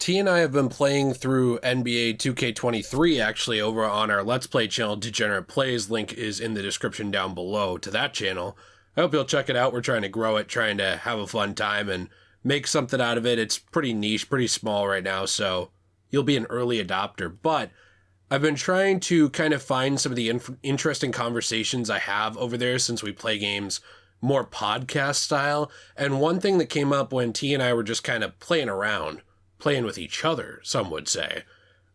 T and I have been playing through NBA 2K23 actually over on our Let's Play channel, Degenerate Plays. Link is in the description down below to that channel. I hope you'll check it out. We're trying to grow it, trying to have a fun time and make something out of it. It's pretty niche, pretty small right now, so you'll be an early adopter. But I've been trying to kind of find some of the interesting conversations I have over there since we play games more podcast style. And one thing that came up when T and I were just kind of playing around, playing with each other, some would say,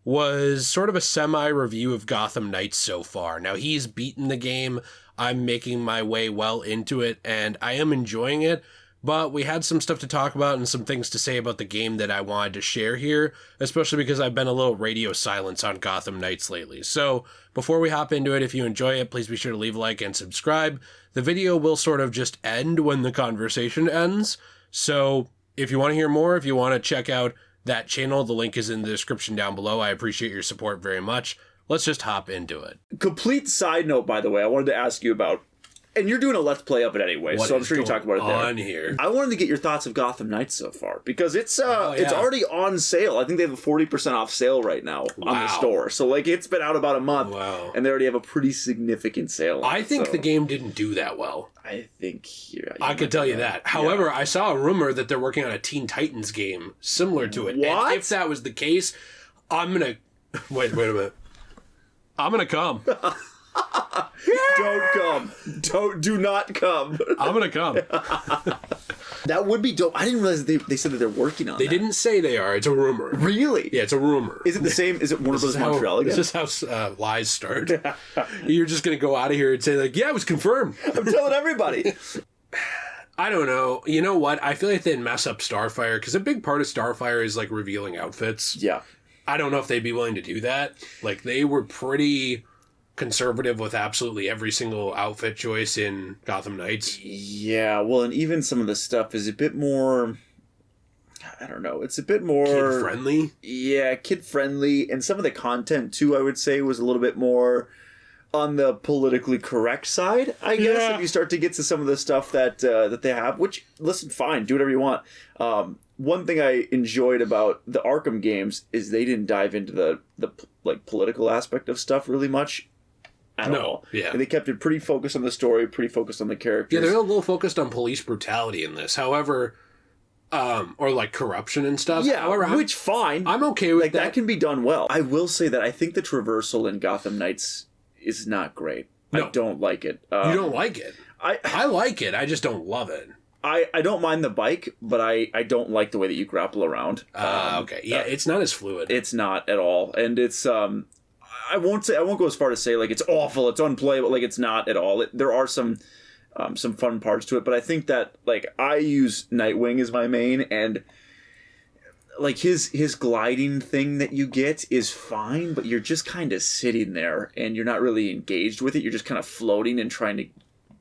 was sort of a semi-review of Gotham Knights so far. Now, he's beaten the game, I'm making my way well into it, and I am enjoying it, but we had some stuff to talk about and some things to say about the game that I wanted to share here, especially because I've been a little radio silence on Gotham Knights lately. So, before we hop into it, if you enjoy it, please be sure to leave a like and subscribe. The video will sort of just end when the conversation ends, so if you want to hear more, if you want to check out that channel, the link is in the description down below. I appreciate your support very much. Let's just hop into it. Complete side note, by the way, I wanted to ask you about, and you're doing a Let's Play of it anyway, so I'm sure you talked about it there. On here? I wanted to get your thoughts of Gotham Knights so far, because it's already on sale. I think they have a 40% off sale right now on the store. So, like, it's been out about a month, and they already have a pretty significant sale on I think the game didn't do that well. I think I could tell you that. However, I saw a rumor that they're working on a Teen Titans game similar to it. What? And if that was the case, I'm gonna wait a minute. I'm gonna come. Don't come. Do not come. I'm gonna come. That would be dope. I didn't realize they said that they're working on They didn't say they are. It's a rumor. Really? Yeah, it's a rumor. Is it the same? Is it Warner Bros. Montreal again? This is how lies start. You're just going to go out of here and say, like, yeah, it was confirmed. I'm telling everybody. I don't know. You know what? I feel like they'd mess up Starfire, because a big part of Starfire is, like, revealing outfits. Yeah. I don't know if they'd be willing to do that. Like, they were pretty conservative with absolutely every single outfit choice in Gotham Knights. Yeah, well, and even some of the stuff is a bit more, I don't know, it's a bit more kid-friendly? Yeah, kid-friendly, and some of the content, too, I would say, was a little bit more on the politically correct side, I guess, if you start to get to some of the stuff that they have, which, listen, fine, do whatever you want. One thing I enjoyed about the Arkham games is they didn't dive into the like political aspect of stuff really much. At all. Yeah. And they kept it pretty focused on the story, pretty focused on the characters. Yeah, they're a little focused on police brutality in this. However, or like corruption and stuff. Yeah, however, which fine. I'm okay with that. That can be done well. I will say that I think the Traversal in Gotham Knights is not great. No. I don't like it. You don't like it? I like it. I just don't love it. I don't mind the bike, but I don't like the way that you grapple around. Okay. Yeah, it's not as fluid. It's not at all. And it's I won't go as far to say like it's awful, it's unplayable, like it's not at all. There are some fun parts to it, but I think that like I use Nightwing as my main, and like his gliding thing that you get is fine, but you're just kind of sitting there and you're not really engaged with it. You're just kind of floating and trying to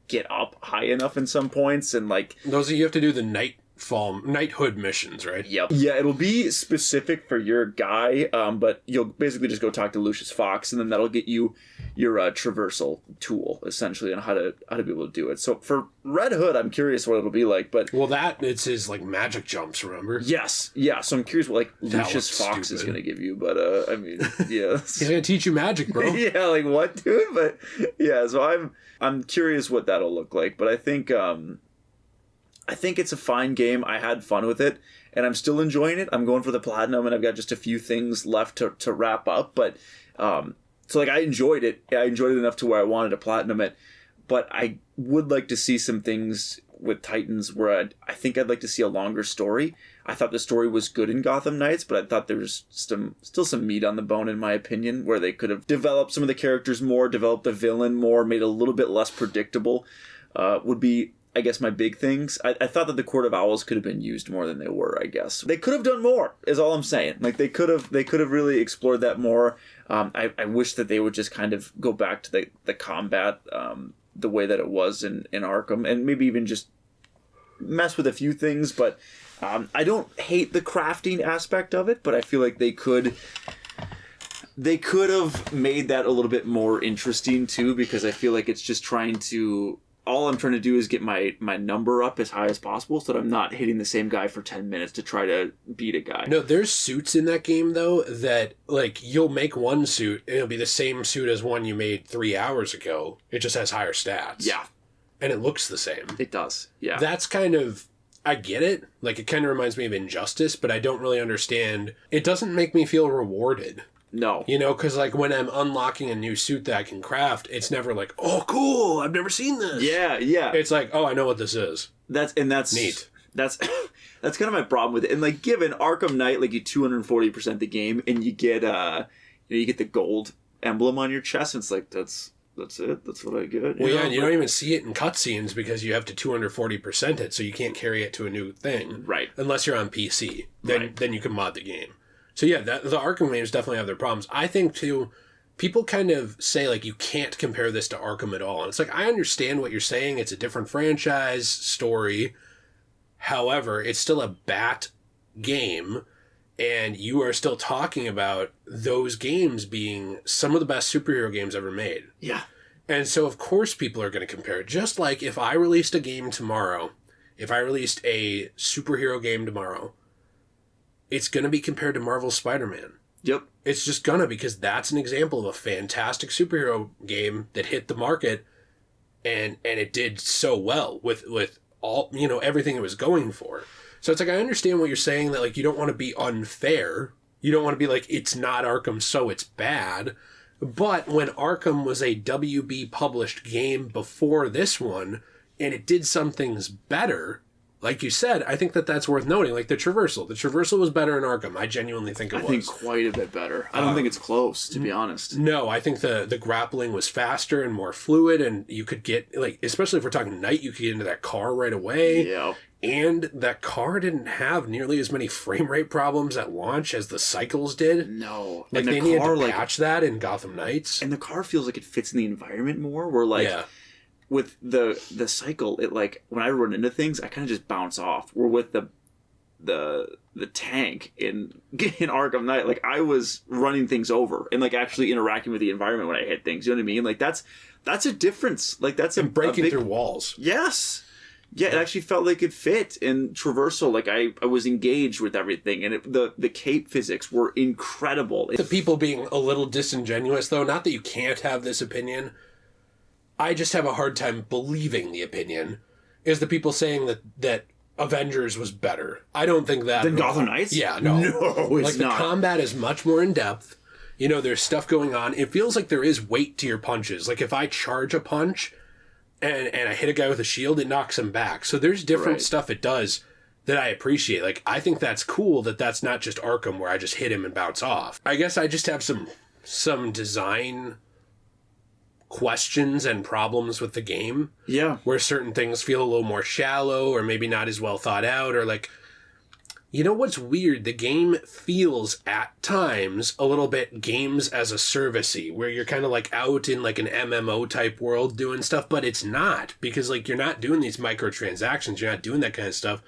get up high enough in some points, and like those you have to do the knighthood missions, right? Yep. Yeah, it'll be specific for your guy, but you'll basically just go talk to Lucius Fox, and then that'll get you your traversal tool, essentially, on how to be able to do it. So for Red Hood, I'm curious what it'll be like, but it's his like magic jumps, remember? Yes, yeah. So I'm curious what like Lucius Fox is going to give you, but I mean, yeah, he's going to teach you magic, bro. Yeah, like what, dude? But yeah, so I'm curious what that'll look like, but I think it's a fine game. I had fun with it, and I'm still enjoying it. I'm going for the platinum, and I've got just a few things left to wrap up. But so like I enjoyed it. I enjoyed it enough to where I wanted to platinum it. But I would like to see some things with Titans where I think I'd like to see a longer story. I thought the story was good in Gotham Knights, but I thought there was still some meat on the bone, in my opinion, where they could have developed some of the characters more, developed the villain more, made it a little bit less predictable. Would be, I guess, my big things. I thought that the Court of Owls could have been used more than they were, I guess. They could have done more, is all I'm saying. Like, they could have really explored that more. I wish that they would just kind of go back to the combat the way that it was in Arkham, and maybe even just mess with a few things, but I don't hate the crafting aspect of it, but I feel like they could have made that a little bit more interesting, too, because I feel like it's just trying to all I'm trying to do is get my number up as high as possible so that I'm not hitting the same guy for 10 minutes to try to beat a guy. No, there's suits in that game, though, that, like, you'll make one suit, and it'll be the same suit as one you made 3 hours ago. It just has higher stats. Yeah. And it looks the same. It does, yeah. That's kind of... I get it. Like, it kind of reminds me of Injustice, but I don't really understand. It doesn't make me feel rewarded. No. You know, because, like, when I'm unlocking a new suit that I can craft, it's never like, oh, cool, I've never seen this. Yeah, yeah. It's like, oh, I know what this is. That's neat. That's kind of my problem with it. And, like, given Arkham Knight, like, you 240% the game, and you get you get the gold emblem on your chest, and it's like, that's it. That's what I get. Well, yeah, and you don't even see it in cutscenes because you have to 240% it, so you can't carry it to a new thing. Right. Unless you're on PC. Then you can mod the game. So yeah, the Arkham games definitely have their problems. I think, too, people kind of say, like, you can't compare this to Arkham at all. And it's like, I understand what you're saying. It's a different franchise, story. However, it's still a Bat game, and you are still talking about those games being some of the best superhero games ever made. Yeah. And so, of course, people are going to compare it. Just like if I released a game tomorrow, if I released a superhero game tomorrow, it's going to be compared to Marvel's Spider-Man. Yep. It's just going to, because that's an example of a fantastic superhero game that hit the market, and it did so well with all, you know, everything it was going for. So it's like, I understand what you're saying, that, like, you don't want to be unfair. You don't want to be like, it's not Arkham, so it's bad. But when Arkham was a WB published game before this one, and it did some things better, like you said, I think that's worth noting. Like the Traversal. The Traversal was better in Arkham. I genuinely think it was. I think quite a bit better. I don't think it's close, to be honest. No, I think the grappling was faster and more fluid, and you could get, like, especially if we're talking Knight, you could get into that car right away. Yeah. And that car didn't have nearly as many frame rate problems at launch as the Cycles did. No. Like, they needed to patch that in Gotham Knights. And the car feels like it fits in the environment more, where, like... Yeah. With the cycle, it, like, when I run into things, I kind of just bounce off. Where with the tank in Arkham Knight, like, I was running things over and, like, actually interacting with the environment when I hit things. You know what I mean? Like, that's a difference. Like, that's and breaking through walls. Yes. Yeah, it actually felt like it fit. In Traversal, like, I was engaged with everything, and the cape physics were incredible. The people being a little disingenuous, though, not that you can't have this opinion. I just have a hard time believing the opinion, is the people saying that Avengers was better. I don't think that... Than Gotham Knights? Yeah, no. No, it's not. The combat is much more in-depth. You know, there's stuff going on. It feels like there is weight to your punches. Like, if I charge a punch and I hit a guy with a shield, it knocks him back. So there's different stuff it does that I appreciate. Like, I think that's cool that that's not just Arkham where I just hit him and bounce off. I guess I just have some design questions and problems with the game. Yeah. Where certain things feel a little more shallow or maybe not as well thought out, or, like, you know what's weird? The game feels at times a little bit games as a service-y, where you're kind of like out in like an MMO type world doing stuff, but it's not, because, like, you're not doing these microtransactions, you're not doing that kind of stuff,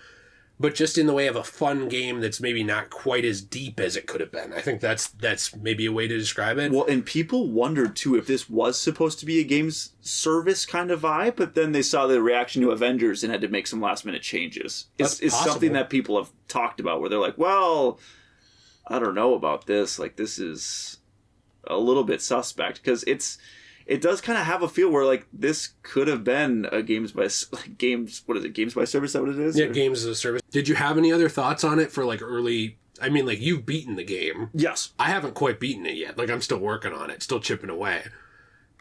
but just in the way of a fun game that's maybe not quite as deep as it could have been. I think that's maybe a way to describe it. Well, and people wondered, too, if this was supposed to be a games service kind of vibe, but then they saw the reaction to Avengers and had to make some last-minute changes. It's something that people have talked about, where they're like, well, I don't know about this. Like, this is a little bit suspect, because it does kind of have a feel where, like, this could have been a games by service? Is that what it is? Yeah, games as a service. Did you have any other thoughts on it for, like, early... I mean, like, you've beaten the game. Yes. I haven't quite beaten it yet. Like, I'm still working on it, still chipping away.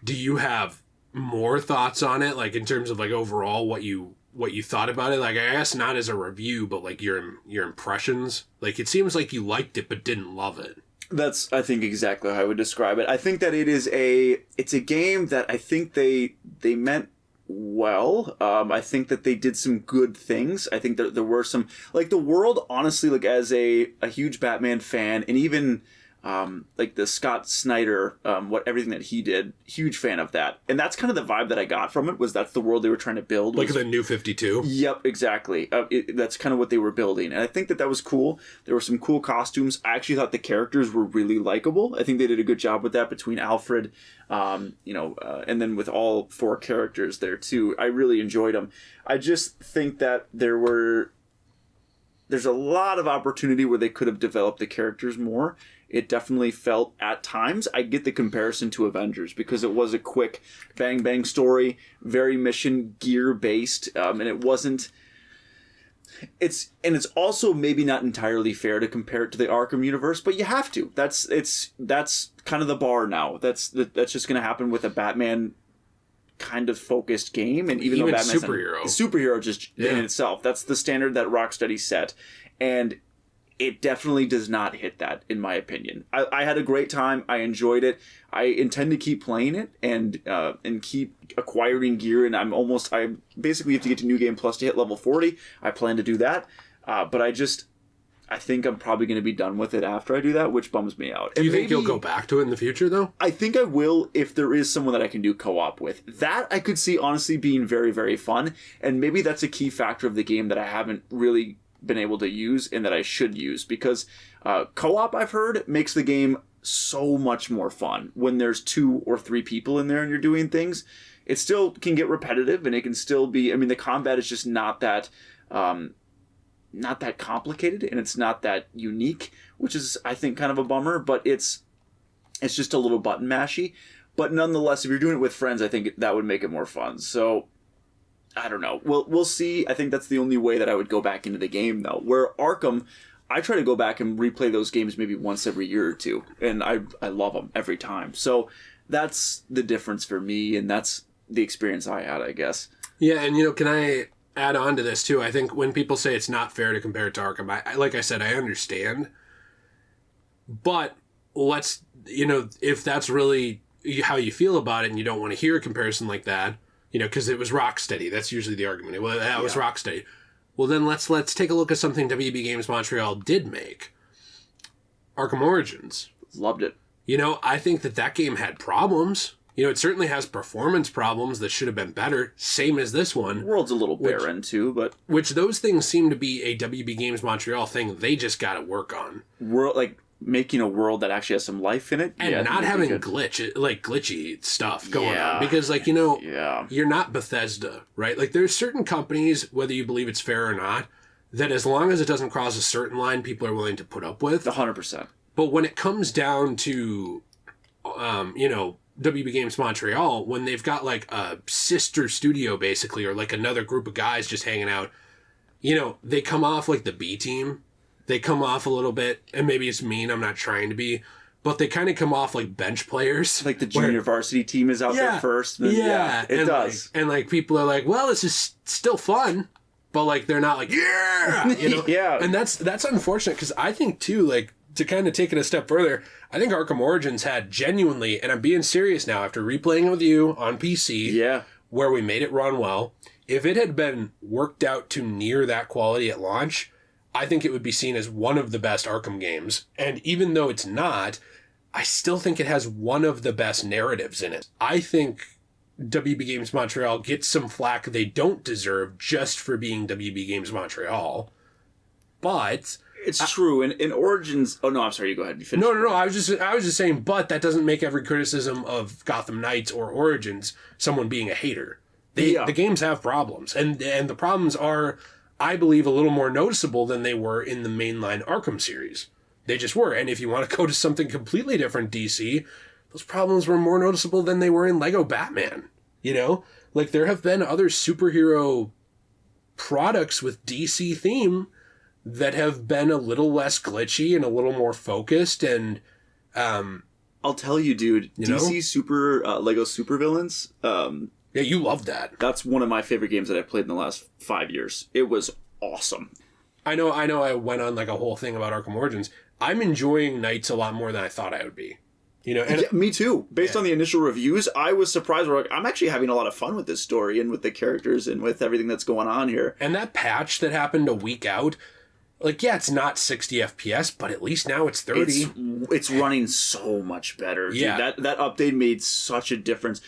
Do you have more thoughts on it, like, in terms of, like, overall what you thought about it? Like, I guess not as a review, but, like, your impressions. Like, it seems like you liked it but didn't love it. That's, I think, exactly how I would describe it. I think that it's a game that I think they meant well. I think that they did some good things. I think that there were some, like, the world, honestly, like, as a huge Batman fan, and even like the Scott Snyder, everything that he did, huge fan of that. And that's kind of the vibe that I got from it, was that's the world they were trying to build. Like the New 52? Yep, exactly. That's kind of what they were building. And I think that was cool. There were some cool costumes. I actually thought the characters were really likable. I think they did a good job with that between Alfred, and then with all 4 characters there too. I really enjoyed them. I just think that there's a lot of opportunity where they could have developed the characters more. It definitely felt at times, I get the comparison to Avengers, because it was a quick bang bang story, very mission gear based, and it wasn't. It's also maybe not entirely fair to compare it to the Arkham universe, but you have to. That's kind of the bar now. That's just going to happen with a Batman kind of focused game, and even though Batman's superhero just in itself, that's the standard that Rocksteady set, and it definitely does not hit that, in my opinion. I had a great time. I enjoyed it. I intend to keep playing it and keep acquiring gear. And I basically have to get to New Game Plus to hit level 40. I plan to do that. But I think I'm probably going to be done with it after I do that, which bums me out. Do you think you'll go back to it in the future, though? I think I will, if there is someone that I can do co-op with. That I could see, honestly, being very, very fun. And maybe that's a key factor of the game that I haven't really been able to use and that I should use, because co-op, I've heard, makes the game so much more fun when there's 2 or 3 people in there and you're doing things. It still can get repetitive, and it can still be, I mean, the combat is just not that complicated, and it's not that unique, which is, I think, kind of a bummer, but it's just a little button mashy. But nonetheless, if you're doing it with friends, I think that would make it more fun. So I don't know. We'll see. I think that's the only way that I would go back into the game, though. Where Arkham, I try to go back and replay those games maybe once every year or 2, and I love them every time. So that's the difference for me, and that's the experience I had, I guess. Yeah, and can I add on to this too? I think when people say it's not fair to compare it to Arkham, I like I said, I understand. But let's, if that's really how you feel about it, and you don't want to hear a comparison like that, because it was Rocksteady. That's usually the argument. Well, that was Rocksteady. Well, then let's take a look at something WB Games Montreal did make. Arkham Origins. Loved it. I think that game had problems. It certainly has performance problems that should have been better, same as this one. The world's a little barren, too, but... Which those things seem to be a WB Games Montreal thing they just got to work on. Making a world that actually has some life in it. And not having glitchy stuff going on. Because, you're not Bethesda, right? There's certain companies, whether you believe it's fair or not, that as long as it doesn't cross a certain line, people are willing to put up with. 100%. But when it comes down to, WB Games Montreal, when they've got a sister studio basically, or another group of guys just hanging out, they come off like the B team. They come off a little bit, and maybe it's mean, I'm not trying to be, but they kind of come off like bench players. Like the junior varsity team is out there first. Then, it does. And people are like, well, this is still fun, but they're not yeah. And that's unfortunate, because I think too, to kind of take it a step further, I think Arkham Origins had genuinely, and I'm being serious now after replaying it with you on PC, where we made it run well, if it had been worked out to near that quality at launch, I think it would be seen as one of the best Arkham games. And even though it's not, I still think it has one of the best narratives in it. I think WB Games Montreal gets some flack they don't deserve just for being WB Games Montreal. But... It's true. In Origins... Oh, no, I'm sorry. You go ahead. You finish. No. I was just saying, but that doesn't make every criticism of Gotham Knights or Origins someone being a hater. The games have problems. And the problems are... I believe a little more noticeable than they were in the mainline Arkham series. They just were. And if you want to go to something completely different, DC, those problems were more noticeable than they were in Lego Batman. There have been other superhero products with DC theme that have been a little less glitchy and a little more focused. And I'll tell you, dude, DC Lego supervillains... Yeah, you love that. That's one of my favorite games that I've played in the last 5 years. It was awesome. I know I went on a whole thing about Arkham Origins. I'm enjoying Knights a lot more than I thought I would be. Me too. Based on the initial reviews, I was surprised. I'm actually having a lot of fun with this story and with the characters and with everything that's going on here. And that patch that happened a week out, Like, yeah, it's not 60 FPS, but at least now it's 30. It's running so much better. Dude. Yeah. That update made such a difference.